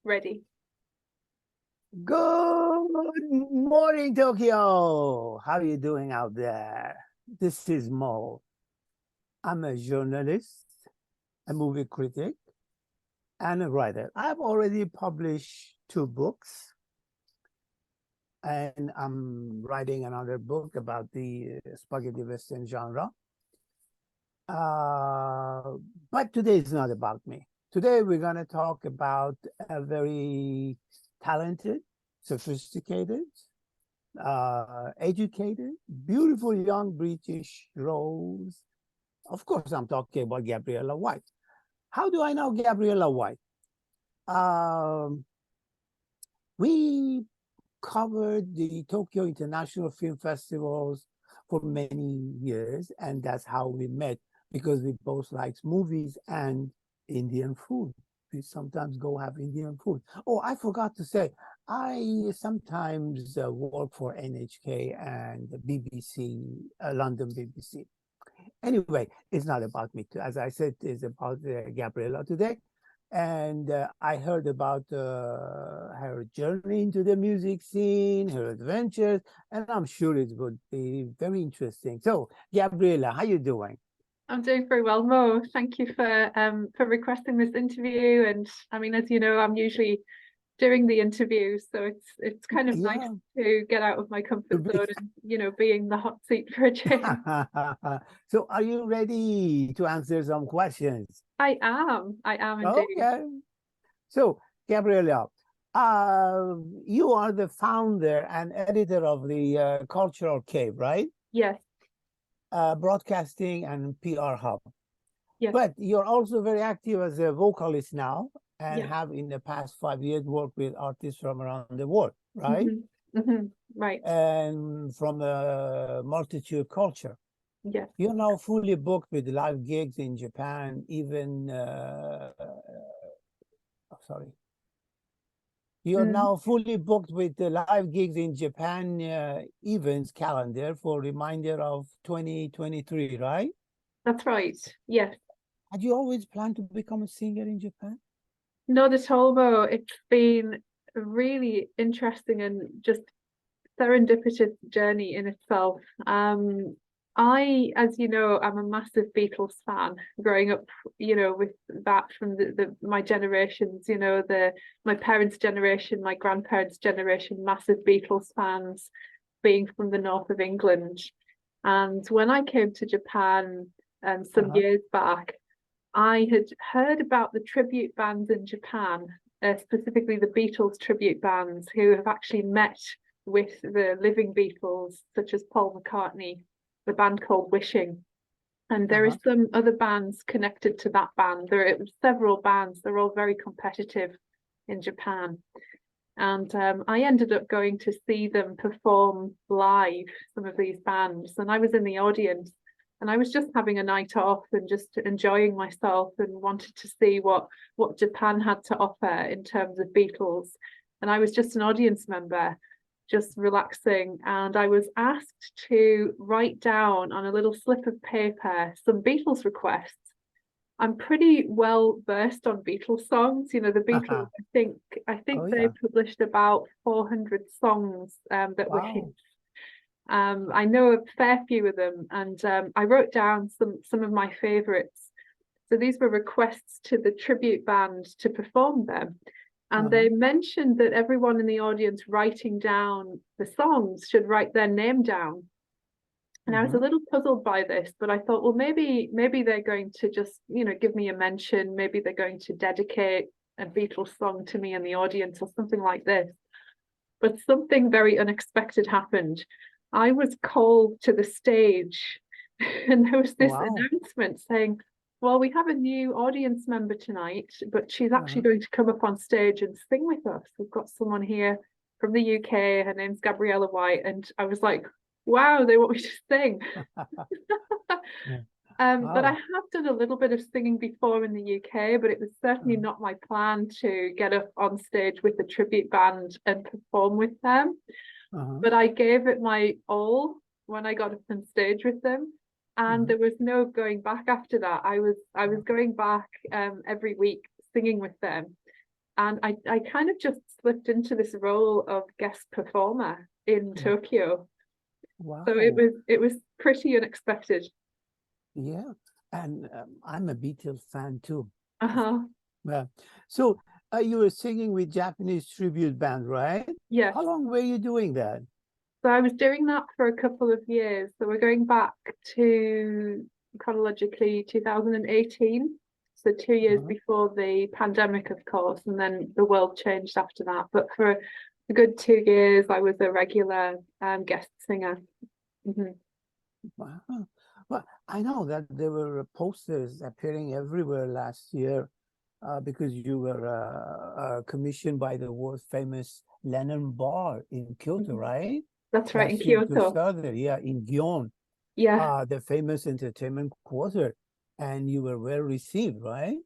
Ready. Good morning, Tokyo. How are you doing out there? This is Mo. I'm a journalist, a movie critic, and a writer. I've already published 2 books, and I'm writing another book about the spaghetti western genre. But today is not about me. Today we're going to talk about a very talented, sophisticated, educated, beautiful young British rose. Of course, I'm talking about Gabriella White. How do I know Gabriella White? We covered the Tokyo International Film Festivals for many years, and that's how we met, because we both liked movies and Indian food. We sometimes go have Indian food. Oh, I forgot to say, I sometimes work for NHK and the BBC, London BBC. Anyway, it's not about me. As I said, it's about Gabriella today. And I heard about her journey into the music scene, her adventures, and I'm sure it would be very interesting. So, Gabriella, how you doing? I'm doing very well, Mo. Thank you for requesting this interview. And I mean, as you know, I'm usually doing the interview, so it's kind of nice to get out of my comfort zone and be in the hot seat for a change. So, are you ready to answer some questions? I am indeed. Okay. So, Gabriella, you are the founder and editor of the Cultural Cave, right? Yes. Broadcasting and PR hub. Yes. But you're also very active as a vocalist now, and yes. have in the past 5 years worked with artists from around the world, right? Right. And from a multitude culture. Yes. You're now fully booked with live gigs in Japan, even sorry. You're now fully booked with the live gigs in Japan events calendar for remainder of 2023, right? That's right. Yes. Had you always planned to become a singer in Japan? Not at all, Mo. It's been a really interesting and just serendipitous journey in itself. I, as you know, I'm a massive Beatles fan. Growing up, with that from my generations, my parents' generation, my grandparents' generation, massive Beatles fans, being from the north of England. And when I came to Japan some years back, I had heard about the tribute bands in Japan, specifically the Beatles tribute bands, who have actually met with the living Beatles, such as Paul McCartney, the band called Wishing. And there are some other bands connected to that band. There are several bands. They're all very competitive in Japan. And I ended up going to see them perform live, some of these bands. And I was in the audience. And I was just having a night off and just enjoying myself and wanted to see what Japan had to offer in terms of Beatles. And I was just an audience member, just relaxing. And I was asked to write down on a little slip of paper some Beatles requests. I'm pretty well versed on Beatles songs. The Beatles, I think they published about 400 songs that were hits. I know a fair few of them, and I wrote down some of my favorites. So these were requests to the tribute band to perform them. And they mentioned that everyone in the audience writing down the songs should write their name down. And I was a little puzzled by this, but I thought, well, maybe they're going to just, give me a mention. Maybe they're going to dedicate a Beatles song to me in the audience or something like this. But something very unexpected happened. I was called to the stage and there was this announcement saying, well, we have a new audience member tonight, but she's actually going to come up on stage and sing with us. We've got someone here from the UK. Her name's Gabriella White. And I was like, wow, they want me to sing. But I have done a little bit of singing before in the UK, but it was certainly not my plan to get up on stage with the tribute band and perform with them. But I gave it my all when I got up on stage with them, and there was no going back after that. I was going back every week singing with them, and I kind of just slipped into this role of guest performer in Tokyo. Wow. So it was pretty unexpected. Yeah, and I'm a Beatles fan too. Uh-huh. So you were singing with Japanese tribute band, right? Yeah. How long were you doing that? So I was doing that for a couple of years. So we're going back to chronologically 2018. So 2 years before the pandemic, of course, and then the world changed after that. But for a good 2 years, I was a regular guest singer. Wow. Well, I know that there were posters appearing everywhere last year because you were commissioned by the world famous Lennon Bar in Kyoto, right? That's right, in Last year you Kyoto. started, yeah, in Gion, Yeah. the famous entertainment quarter, and you were well received, right?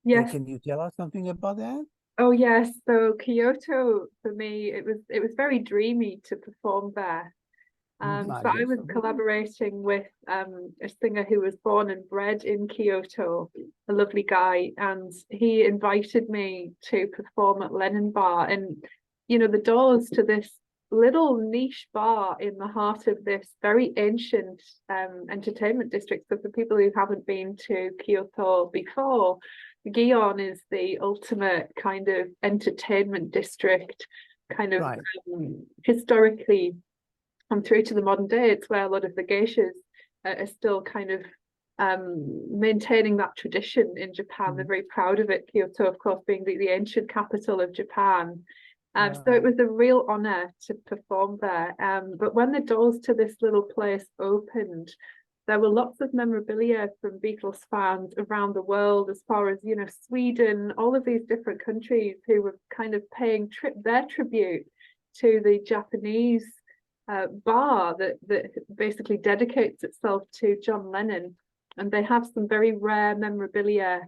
Yes. Can you tell us something about that? Oh yes. So Kyoto for me, it was very dreamy to perform there. So I was collaborating with a singer who was born and bred in Kyoto, a lovely guy, and he invited me to perform at Lennon Bar. And you know, the doors to this little niche bar in the heart of this very ancient entertainment district. So for people who haven't been to Kyoto before, Gion is the ultimate kind of entertainment district, kind of Right. historically. And through to the modern day, it's where a lot of the geishas are still kind of maintaining that tradition in Japan. They're very proud of it. Kyoto, of course, being the ancient capital of Japan. So it was a real honor to perform there. But when the doors to this little place opened, there were lots of memorabilia from Beatles fans around the world, as far as, you know, Sweden, all of these different countries who were kind of paying their tribute to the Japanese bar that basically dedicates itself to John Lennon, and they have some very rare memorabilia,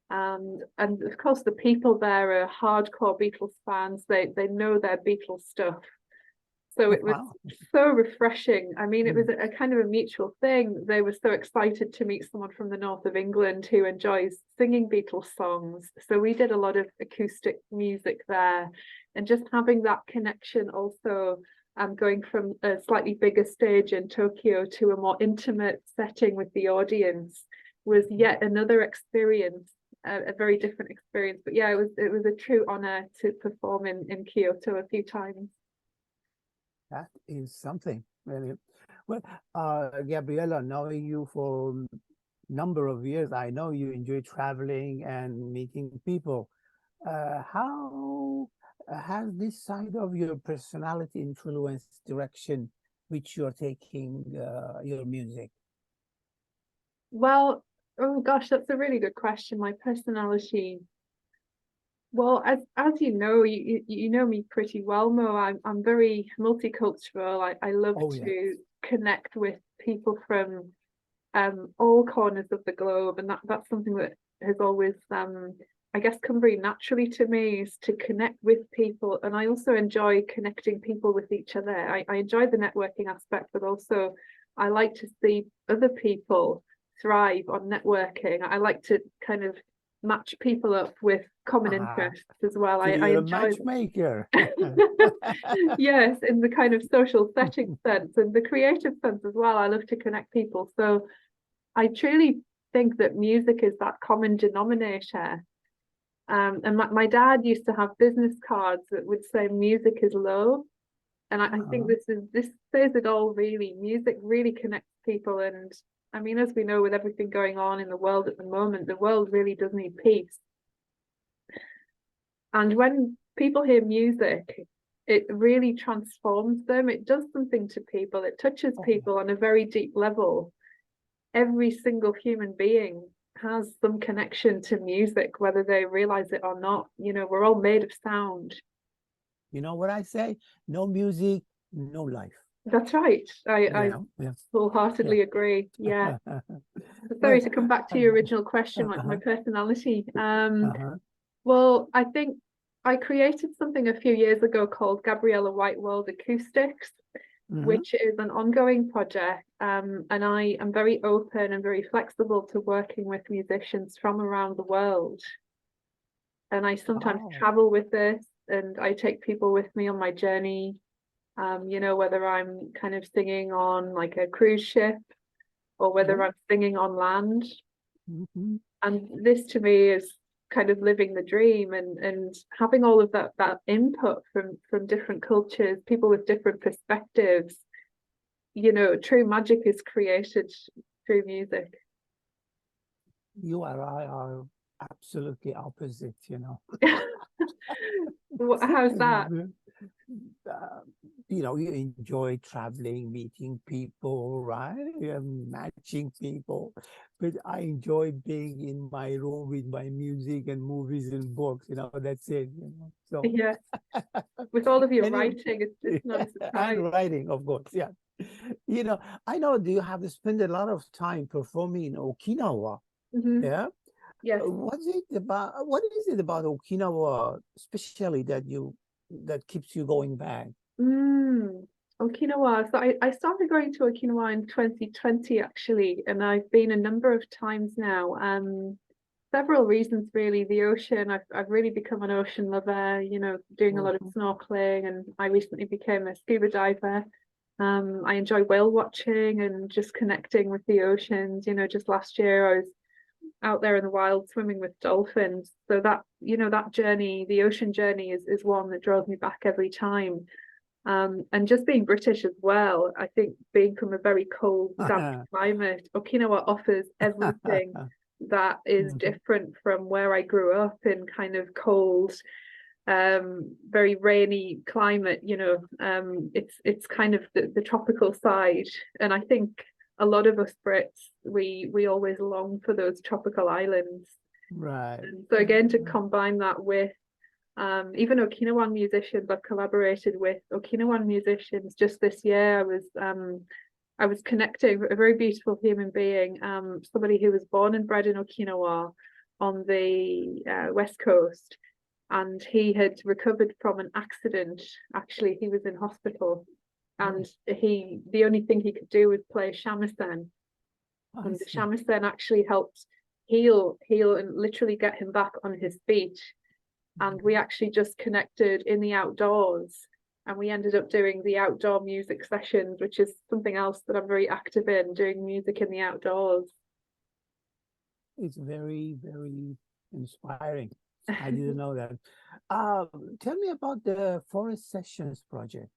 and of course the people there are hardcore Beatles fans. They know their Beatles stuff, so it was so refreshing. I mean, it was a kind of a mutual thing. They were so excited to meet someone from the north of England who enjoys singing Beatles songs, so we did a lot of acoustic music there, and just having that connection also. Going from a slightly bigger stage in Tokyo to a more intimate setting with the audience was yet another experience, a very different experience. But yeah, it was a true honor to perform in Kyoto a few times. That is something, really. Well, Gabriella, knowing you for a number of years, I know you enjoy traveling and meeting people. How has this side of your personality influenced direction which you're taking your music? Well, oh gosh, that's a really good question. My personality. Well, as you know, you know me pretty well, Mo. I'm very multicultural. I love to connect with people from all corners of the globe, and that's something that has always I guess come very naturally to me, is to connect with people. And I also enjoy connecting people with each other. I enjoy the networking aspect, but also I like to see other people thrive on networking. I like to kind of match people up with common interests as well. So I you're a enjoy matchmaker. Yes, in the kind of social setting sense and the creative sense as well. I love to connect people. So I truly think that music is that common denominator. And my dad used to have business cards that would say music is love. And I think this says it all really. Music really connects people. And I mean, as we know, with everything going on in the world at the moment, the world really does need peace. And when people hear music, it really transforms them. It does something to people. It touches people on a very deep level. Every single human being has some connection to music, whether they realize it or not. You know, we're all made of sound. You know what I say? No music, no life. That's right. I wholeheartedly agree. Yeah. Sorry, to come back to your original question, like my personality. Well, I think I created something a few years ago called Gabriella White World Acoustics, which is an ongoing project. And I am very open and very flexible to working with musicians from around the world. and I sometimes Oh. travel with this, and I take people with me on my journey. You know, whether I'm kind of singing on like a cruise ship or whether Yeah. I'm singing on land. Mhm. And this to me is kind of living the dream, and having all of that input from different cultures, people with different perspectives. You know, true magic is created through music. You and I are absolutely opposite, you know. How's that? Uh, you know, you enjoy traveling, meeting people, right? Matching people. But I enjoy being in my room with my music and movies and books, you know, that's it, you know. So, Yeah, with all of your anyway, writing, it's not a and surprise. writing, of course, yeah. You know, I know, do you have to spend a lot of time performing in Okinawa? Yeah. Yes. What's it about? What is it about Okinawa, especially that keeps you going back? Mm. Okinawa. So I started going to Okinawa in 2020 actually, and I've been a number of times now. Several reasons really. The ocean. I've really become an ocean lover. You know, doing a lot of Mhm. snorkeling, and I recently became a scuba diver. I enjoy whale watching and just connecting with the oceans. You know, just last year I was out there in the wild swimming with dolphins. So that, you know, that journey, the ocean journey is one that draws me back every time. And just being British as well, I think being from a very cold, damp climate, Okinawa offers everything that is Mhm. different from where I grew up in kind of cold, very rainy climate. You know, it's kind of the tropical side, and I think a lot of us Brits, we always long for those tropical islands. Right. And so again, to combine that with even Okinawan musicians, I've collaborated with Okinawan musicians. Just this year, I was connecting with a very beautiful human being, somebody who was born and bred in Okinawa on the west coast, and he had recovered from an accident. Actually, he was in hospital, Oh, and the only thing he could do was play shamisen, I and the see. shamisen actually helped heal and literally get him back on his feet. And we Mhm. actually just connected in the outdoors, and we ended up doing the outdoor music sessions, which is something else that I'm very active in, doing music in the outdoors. It's very, very inspiring. I didn't know that. Tell me about the Forest Sessions project.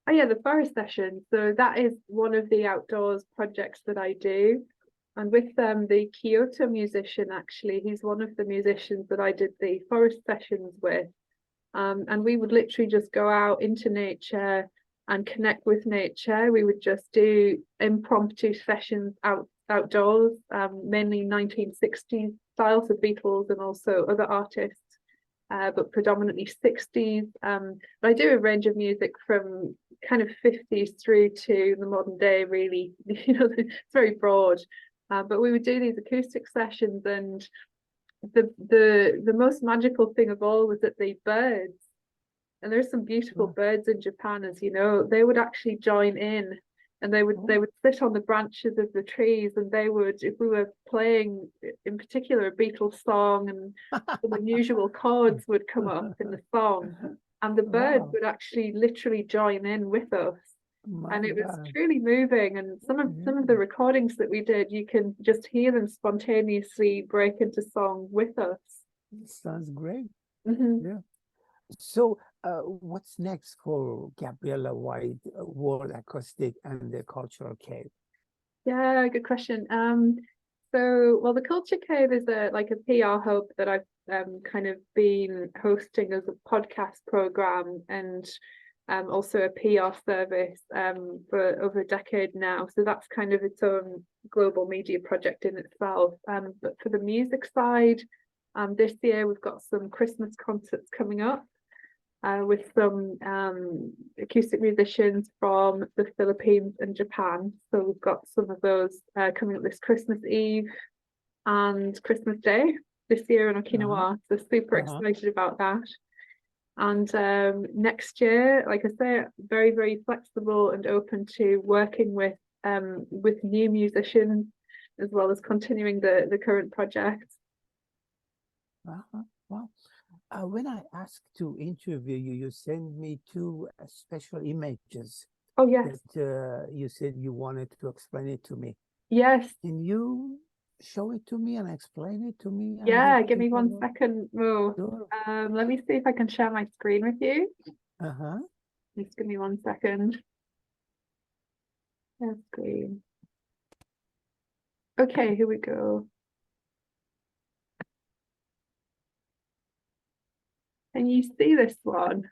Oh yeah, the forest session. So that is one of the outdoors projects that I do. And with the Kyoto musician, actually, he's one of the musicians that I did the forest sessions with. And we would literally just go out into nature and connect with nature. We would just do impromptu sessions outdoors, mainly 1960s styles of Beatles and also other artists, but predominantly 60s. But I do a range of music from kind of 50s through to the modern day, really. You know, it's very broad. But we would do these acoustic sessions, and the most magical thing of all was that the birds, and there's some beautiful Wow. birds in Japan, as you know, they would actually join in, and they Oh, would sit on the branches of the trees, and they would, if we were playing in particular a Beatles song, and some unusual chords would come up in the song, and the birds wow. would actually literally join in with us. My And it was God. truly moving. And some of the Yeah. recordings that we did, you can just hear them spontaneously break into song with us. Sounds great. Mhm. Yeah. So, what's next for Gabriella White, World Acoustic and the Cultural Cave? Yeah, good question. So well, the Culture Cave is a like a PR hub that I've kind of been hosting as a podcast program, and also a PR service for over a decade now. So that's kind of its own global media project in itself. But for the music side, this year we've got some Christmas concerts coming up, with some acoustic musicians from the Philippines and Japan. So we've got some of those coming up this Christmas Eve and Christmas Day this year in Uh-huh. Okinawa. So super Uh-huh. excited about that. And next year, like I say, very, very flexible and open to working with new musicians, as well as continuing the current project. Uh-huh. Wow. when I asked to interview you, you sent me two special images Oh, yes. that you said you wanted to explain it to me. Yes. Can you show it to me and explain it to me? And Yeah, just give me take a 1 look? second, Mo. Sure. Let me see if I can share my screen with you. Uh-huh. Just give me 1 second. Share screen. Okay, here we go. Can you see this one?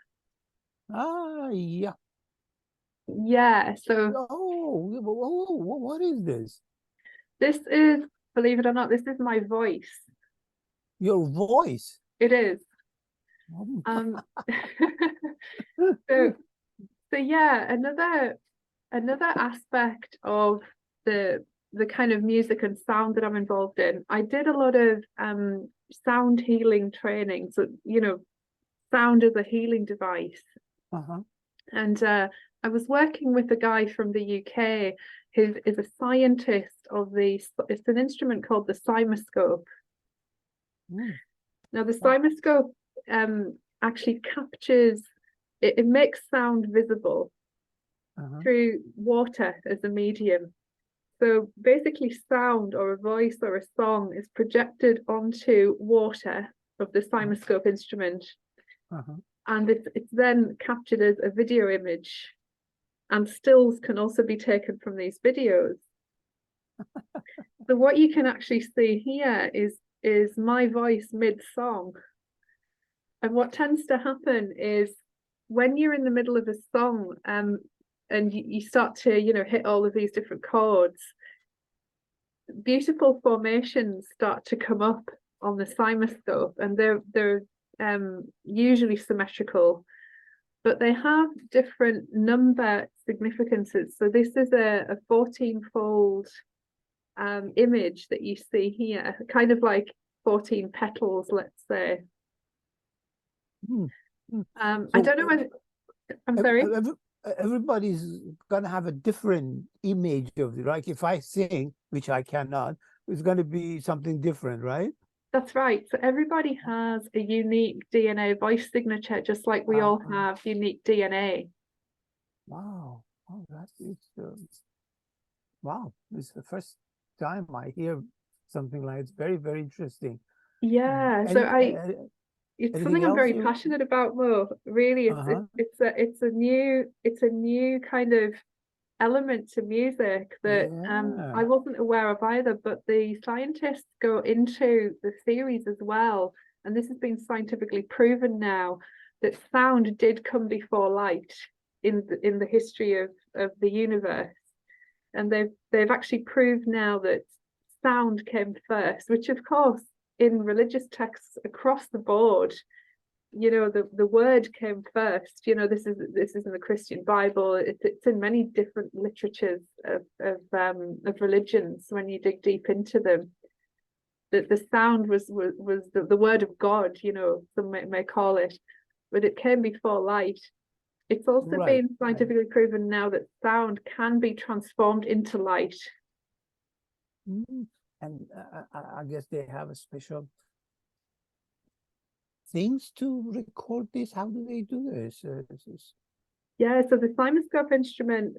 Ah, yeah. Yeah, so What is this? this is, believe it or not, this is my voice. Your voice. It is. Oh, So yeah, another aspect of the kind of music and sound that I'm involved in. I did a lot of sound healing training. So, you know, sound is a healing device. uh-huh. And I was working with a guy from the UK who is a scientist of it's an instrument called the cymoscope. Mm. Now, the Wow. cymoscope actually captures, it makes sound visible Uh-huh. through water as a medium. So basically, sound or a voice or a song is projected onto water of the cymoscope instrument, Uh-huh. and it's then captured as a video image. And stills can also be taken from these videos. So what you can actually see here is my voice mid-song. And what tends to happen is when you're in the middle of a song, and you start to, you know, hit all of these different chords, beautiful formations start to come up on the cymoscope, and they're usually symmetrical, but they have different number significances. So this is a 14-fold image that you see here, kind of like 14 petals, let's say. Mm. Mm. I don't know when, I'm sorry. Everybody's gonna have a different image of it, right? If I sing, which I cannot, it's gonna be something different, right? That's right. So everybody has a unique DNA voice signature, just like we all have unique DNA. Wow. Oh, that is wow. It's the first time I hear something like it's very, very interesting. Yeah. So it's Anything something I'm else very you? passionate about, Mo. Really, Uh-huh. it's a new kind of element to music that I Yeah. wasn't aware of either, but the scientists go into the theories as well, and this has been scientifically proven now that sound did come before light in the history of the universe, and they've actually proved now that sound came first, which of course in religious texts across the board, you know, the word came first. You know, this is in the Christian Bible. It's in many different literatures of religions when you dig deep into them. That the sound was the word of God, you know, some may call it, but it came before light. It's also Right. been scientifically proven now that sound can be transformed into light. Mm. And I guess they have a special things to record this. How do they do this? Yeah, so the cymoscope instrument,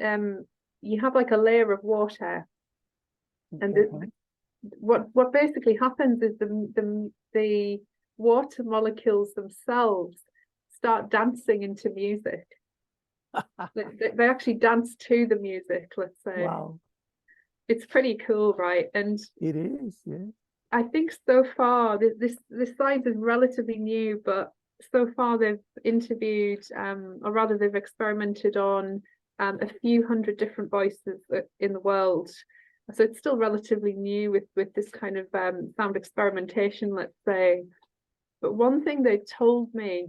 you have like a layer of water, and what basically happens is the water molecules themselves start dancing into music. They actually dance to the music, let's say. Wow. It's pretty cool, right? And It is, yeah. I think so far this science is relatively new, but so far they've interviewed, or rather they've experimented on a few hundred different voices in the world. So it's still relatively new with this kind of sound experimentation, let's say. But one thing they told me,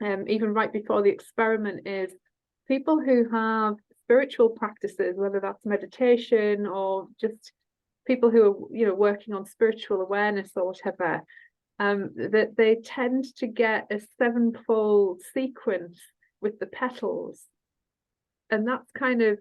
even right before the experiment, is people who have spiritual practices, whether that's meditation or just people who are, you know, working on spiritual awareness or whatever, that they tend to get a 7-fold sequence with the petals. And that's kind of,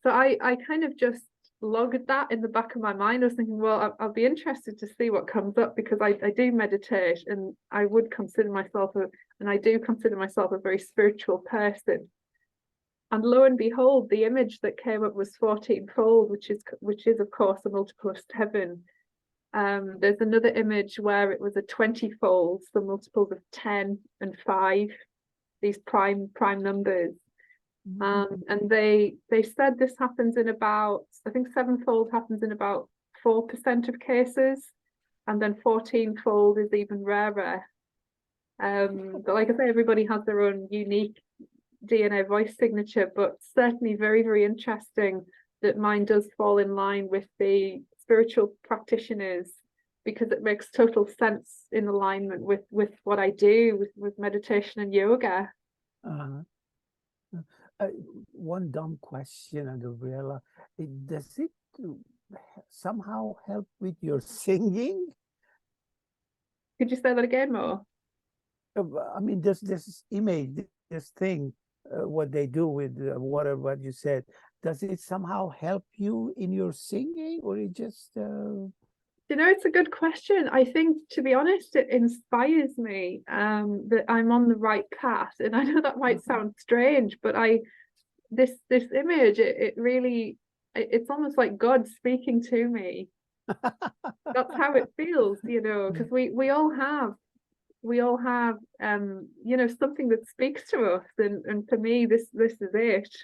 so I kind of just logged that in the back of my mind. I was thinking, well, I'll be interested to see what comes up, because I do meditate, and I would consider myself and I do consider myself a very spiritual person. And lo and behold, the image that came up was 14-fold, which is of course a multiplicity heaven. There's another image where it was a 20-fold, so multiples of 10 and 5, these prime numbers. And they said this happens in about, I think 7-fold happens in about 4% of cases, and then 14-fold is even rarer. But like I say, everybody has their own unique DNA voice signature, but certainly very, very interesting that mine does fall in line with the spiritual practitioners, because it makes total sense in alignment with what I do with meditation and yoga. One dumb question, Gabriella. Does it somehow help with your singing? Could you say that again, Mo? I mean, this image, this thing, what they do with what you said, does it somehow help you in your singing, or it just You know, it's a good question. I think, to be honest, it inspires me that I'm on the right path. And I know that might sound strange, but this image, it really, it's almost like God speaking to me. That's how it feels, you know, because we all have you know, something that speaks to us, and for me this is it.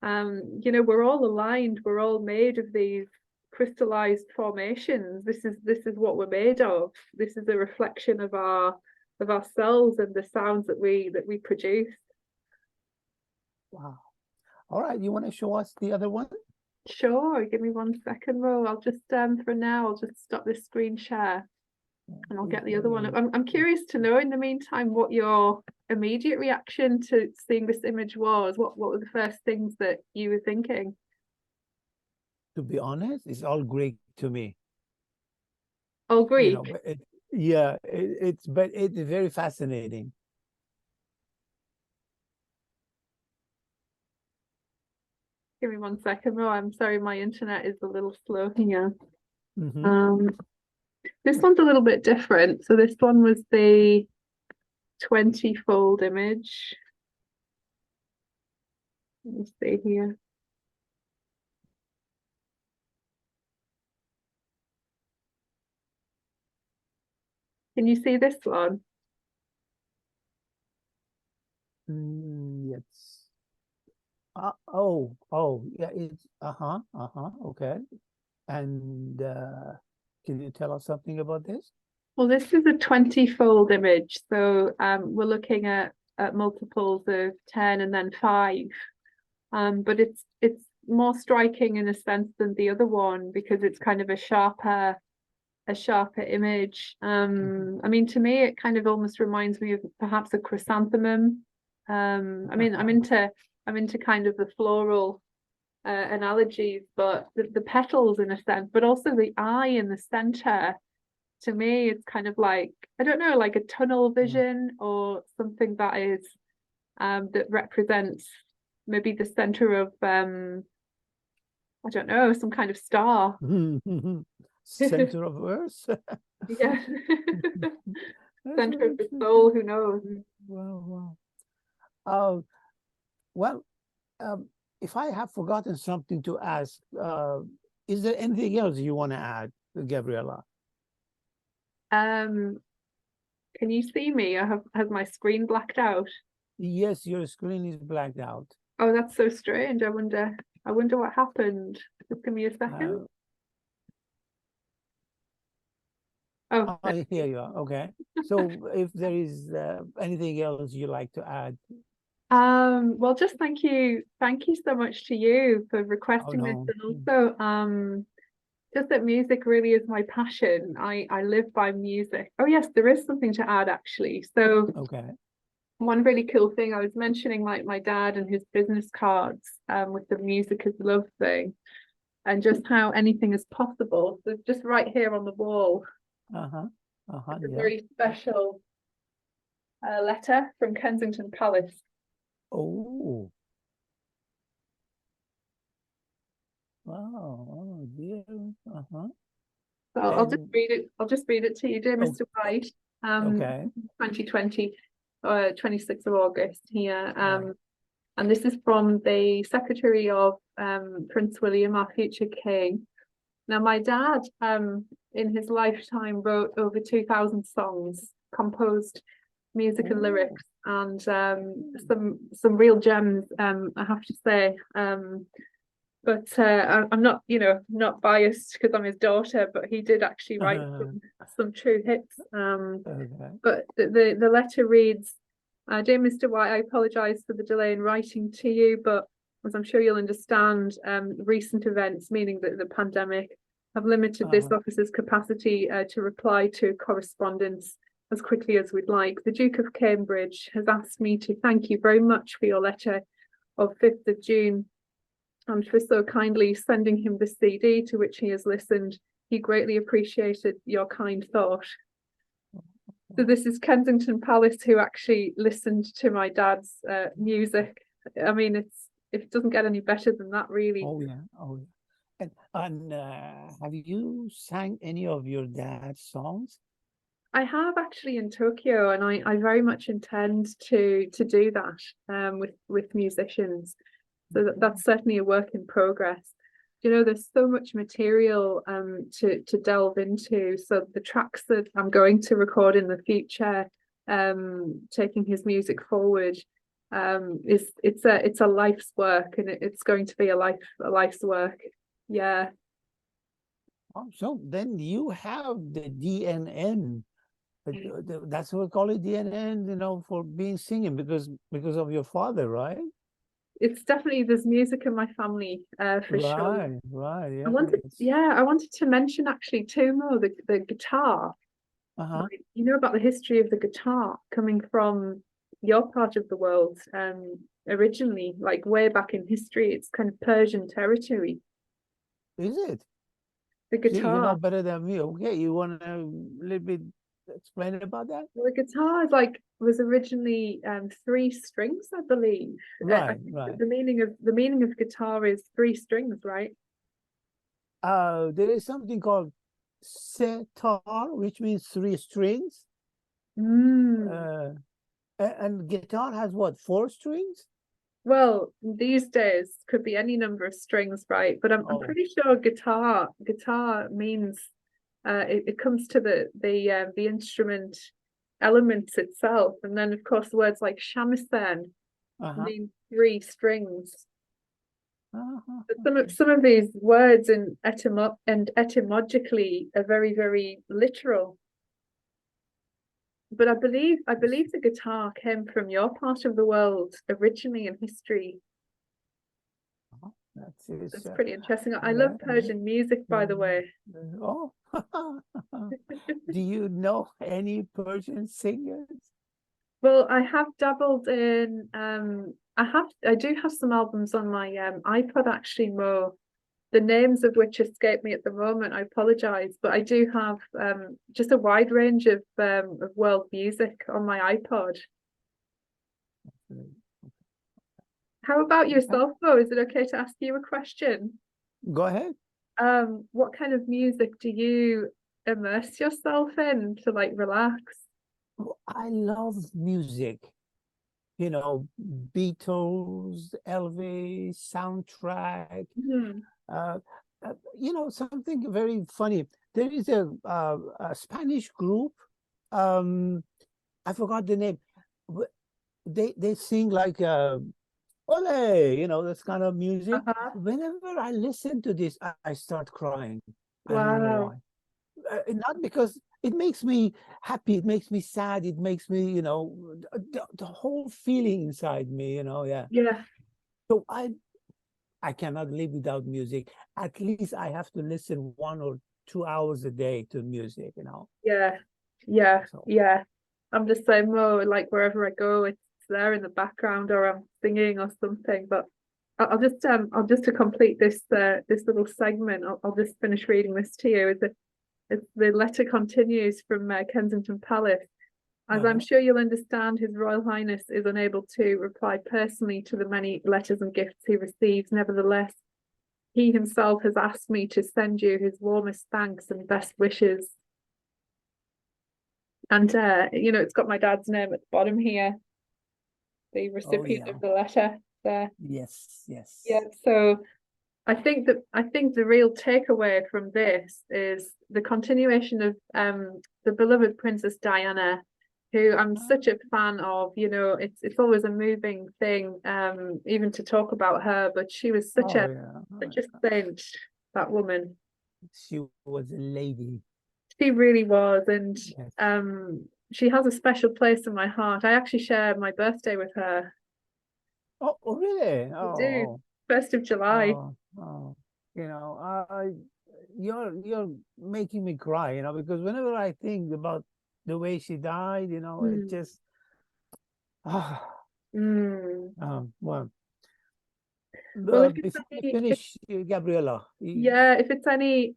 You know, we're all aligned, we're all made of these crystallized formations. This is what we're made of. This is a reflection of ourselves and the sounds that we produce. Wow. All right, you want to show us the other one? Sure, give me 1 second, Ro. I'll just for now I'll just stop this screen share and I'll get the other one. I'm curious to know, in the meantime, what your immediate reaction to seeing this image was. What were the first things that you were thinking? To be honest, it's all Greek to me. All Greek? You know, but it's very fascinating. Give me 1 second, Ro. I'm sorry, my internet is a little slow here. This one's a little bit different. So this one was the 20-fold image. Let me see here. Can you see this one? Yes. Yeah, it's okay. And can you tell us something about this? Well, this is a 20-fold image. So we're looking at multiples of 10 and then 5. But it's more striking in a sense than the other one, because it's kind of a sharper image. I mean, to me, it kind of almost reminds me of perhaps a chrysanthemum. I mean, I'm into kind of the floral analogies, but the petals in a sense, but also the eye in the center. To me, it's kind of like, I don't know, like a tunnel vision or something that is that represents maybe the center of I don't know, some kind of star. Center of Earth. Yeah. Center of the soul, who knows? Wow. Well, if I have forgotten something to ask, is there anything else you want to add, Gabriella? Can you see me? Has my screen blacked out? Yes, your screen is blacked out. Oh, that's so strange. I wonder what happened. Just give me a second. Oh, here you are. Okay. So if there is anything else you'd like to add. Well, just thank you so much to you for requesting this, and also just that music really is my passion. I live by music. Oh yes, there is something to add actually. So one really cool thing, I was mentioning like my dad and his business cards with the music is love thing, and just how anything is possible. So just right here on the wall, it's a very special letter from Kensington Palace. Oh, Wow. Oh dear. Uh-huh. So I'll just And read it. I'll just read it to you, dear oh, Mr. White. Um, okay. 2020, 26th of August here. Right. And this is from the Secretary of Prince William, our future king. Now, my dad, in his lifetime, wrote over 2,000 songs, composed music and Oh, lyrics, and some real gems, I have to say. But I'm not, not biased because I'm his daughter, but he did actually write some true hits. okay. But the letter reads, Dear Mr. White, I apologise for the delay in writing to you, but as I'm sure you'll understand, recent events, meaning that the pandemic, have limited this Uh-huh. office's capacity to reply to correspondence as quickly as we'd like. The Duke of Cambridge has asked me to thank you very much for your letter of 5th of June and for so kindly sending him the CD to which he has listened. He greatly appreciated your kind thought. So this is Kensington Palace who actually listened to my dad's music. I mean, it doesn't get any better than that, really. Oh yeah. Oh yeah. And have you sang any of your dad's songs? I have actually in Tokyo, and I very much intend to do that with musicians. So that's certainly a work in progress. There's so much material to delve into. So the tracks that I'm going to record in the future, taking his music forward, it's a life's work, and it's going to be a life's work. Yeah. Oh, so then you have the DNN. That's what we call it, DNN, for being singing because of your father, right? It's definitely, there's music in my family, for sure. Right, right. I Yeah. wanted, yeah, I wanted to mention actually too more the guitar. Uh-huh. Like, about the history of the guitar coming from your part of the world. Originally, like way back in history, it's kind of Persian territory. Is it? The See, you know guitar, better than me. Okay, you want to a little bit explain about that? well, the guitar was originally three strings, I believe. I Right, think that right. the meaning of guitar is three strings, right? There is something called setar, which means three strings. Mm. Uh, and guitar has what, four strings? Well, these days could be any number of strings, right? But I'm Oh, pretty sure guitar means it comes to the instrument elements itself, and then of course words like shamisen uh-huh. mean three strings. Uh-huh. But some of these words and etymologically are very, very literal. But I believe the guitar came from your part of the world originally in history. That is, That's pretty interesting. I yeah, love Persian music, by the way. oh. Do you know any Persian singers? Well, I have dabbled in I do have some albums on my iPod actually, Mo. The names of which escape me at the moment. I apologize, but I do have just a wide range of world music on my iPod. How about Okay, yourself, Mo? Is it okay to ask you a question? go ahead. What kind of music do you immerse yourself in to like relax? Oh, I love music. Beatles, Elvis, soundtrack. Hmm. Uh, something very funny. There is a Spanish group. Um, I forgot the name. They sing like ole, this kind of music. Uh-huh. Whenever I listen to this, I start crying. I don't know Wow. why. Not because it makes me happy, it makes me sad, it makes me, the whole feeling inside me, yeah. Yeah. So I cannot live without music. At least I have to listen 1 or 2 hours a day to music. Yeah. Yeah. So Yeah. I'm the same, Mo. Like wherever I go, it's there in the background, or I'm singing or something. But I'll just to complete this little segment, I'll just finish reading this to you. As the letter continues from Kensington Palace. As I'm uh-huh. sure you'll understand, His Royal Highness is unable to reply personally to the many letters and gifts he receives. Nevertheless, he himself has asked me to send you his warmest thanks and best wishes. And you know, it's got my dad's name at the bottom here, the recipient of the letter there. Yes, yes. Yeah, so I think the real takeaway from this is the continuation of the beloved Princess Diana, who I'm such a fan of. You know, it's always a moving thing, even to talk about her, but she was such a saint, that woman. She was a lady. She really was, and yes. She has a special place in my heart. I actually share my birthday with her. Oh, really? I do. Oh, 1st of July. oh, you know, you're making me cry, you know, because whenever I think about the way she died, you know, it just well, before we finish, Gabriella. Yeah, if it's any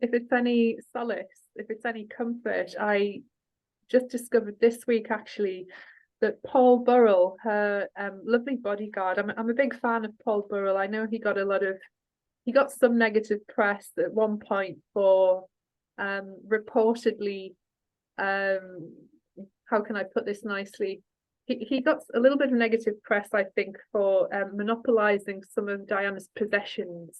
solace, if it's any comfort, I just discovered this week actually that Paul Burrell, her lovely bodyguard. I'm a big fan of Paul Burrell. I know he got some negative press at one point for reportedly, how can I put this nicely? He got a little bit of negative press, I think, for monopolizing some of Diana's possessions.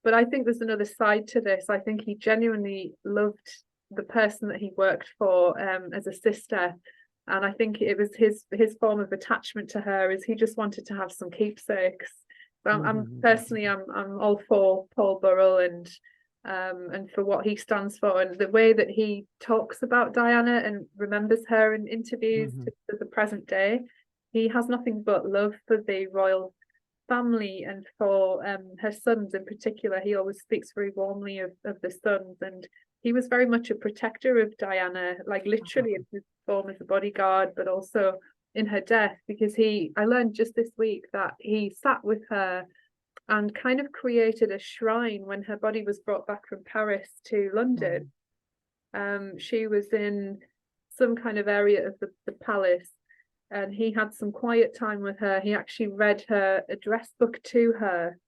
But I think there's another side to this. I think he genuinely loved the person that he worked for as a sister. And I think it was his form of attachment to her is he just wanted to have some keepsakes. So I'm personally I'm all for Paul Burrell and for what he stands for and the way that he talks about Diana and remembers her in interviews to the present day. He has nothing but love for the royal family and for her sons in particular. He always speaks very warmly of the sons, and he was very much a protector of Diana, like literally in his form as a bodyguard, but also in her death, because I learned just this week that he sat with her and kind of created a shrine when her body was brought back from Paris to London. She was in some kind of area of the palace, and he had some quiet time with her. He actually read her address book to her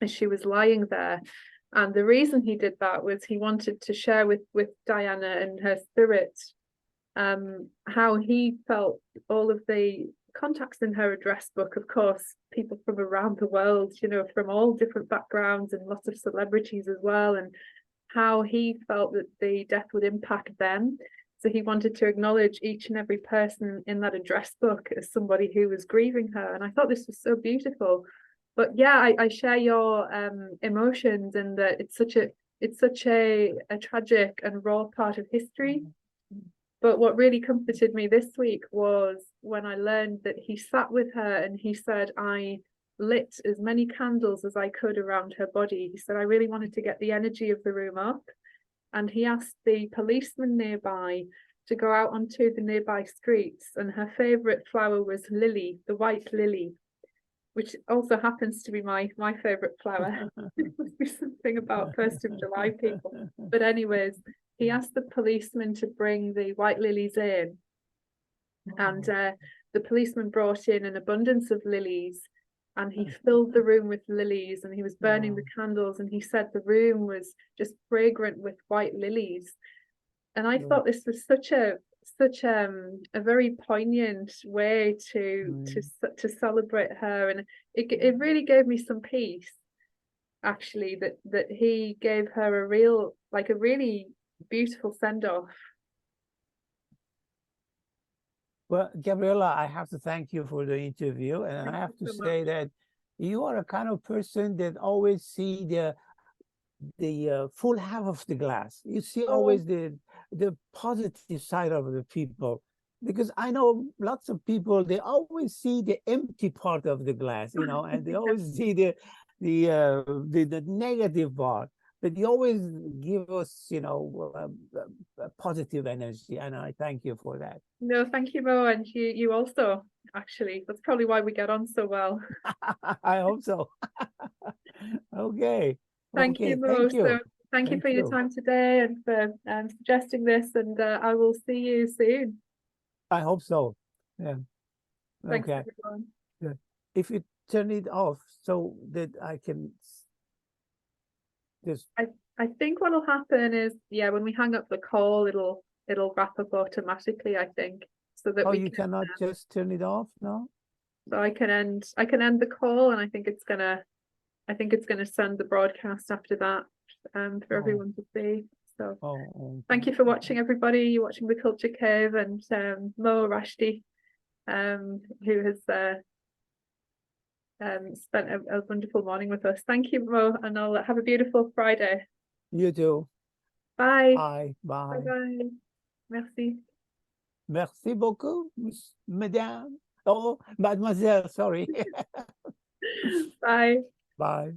as she was lying there. And the reason he did that was he wanted to share with Diana and her spirit how he felt all of the contacts in her address book, of course, people from around the world, you know, from all different backgrounds and lots of celebrities as well, and how he felt that the death would impact them. So he wanted to acknowledge each and every person in that address book as somebody who was grieving her. And I thought this was so beautiful. But yeah, I share your emotions, and that it's such a tragic and raw part of history. But what really comforted me this week was when I learned that he sat with her and he said, I lit as many candles as I could around her body. He said, I really wanted to get the energy of the room up. And he asked the policeman nearby to go out onto the nearby streets. And her favourite flower was lily, the white lily, which also happens to be my favourite flower. It must be something about 1st of July people. But anyways, he asked the policeman to bring the white lilies in. And the policeman brought in an abundance of lilies, and he filled the room with lilies, and he was burning the candles, and he said the room was just fragrant with white lilies. And I thought this was such a very poignant way to celebrate her, and it really gave me some peace, actually, that he gave her a really beautiful send-off. Well, Gabriella, I have to thank you for the interview, and I have to say that you are a kind of person that always see the full half of the glass. You see always the positive side of the people, because I know lots of people, they always see the empty part of the glass, you know, and they always see the negative part. But you always give us, you know, a positive energy, and I thank you for that. No, thank you, Mo, and you also, actually. That's probably why we get on so well. I hope so. Okay. Thank you, Mo. Thank you. So thank you for your time today and for suggesting this, and I will see you soon. I hope so. Yeah. Thanks, okay. everyone. Yeah. If you turn it off so that I can This. I think what'll happen is, yeah, when we hang up the call, it'll wrap up automatically, I think, so that Oh, we you can. cannot just turn it off, no? So I can end the call, and I think it's gonna send the broadcast after that, for everyone to see. So Oh, thank you for watching, everybody. You're watching The Culture Cave, and Mo Raasti, who has spent a wonderful morning with us. Thank you, Mo, and I'll have a beautiful Friday. you too. Bye. Bye. Bye. Bye. Merci. Merci beaucoup, madame. Oh, mademoiselle, sorry. Bye. Bye.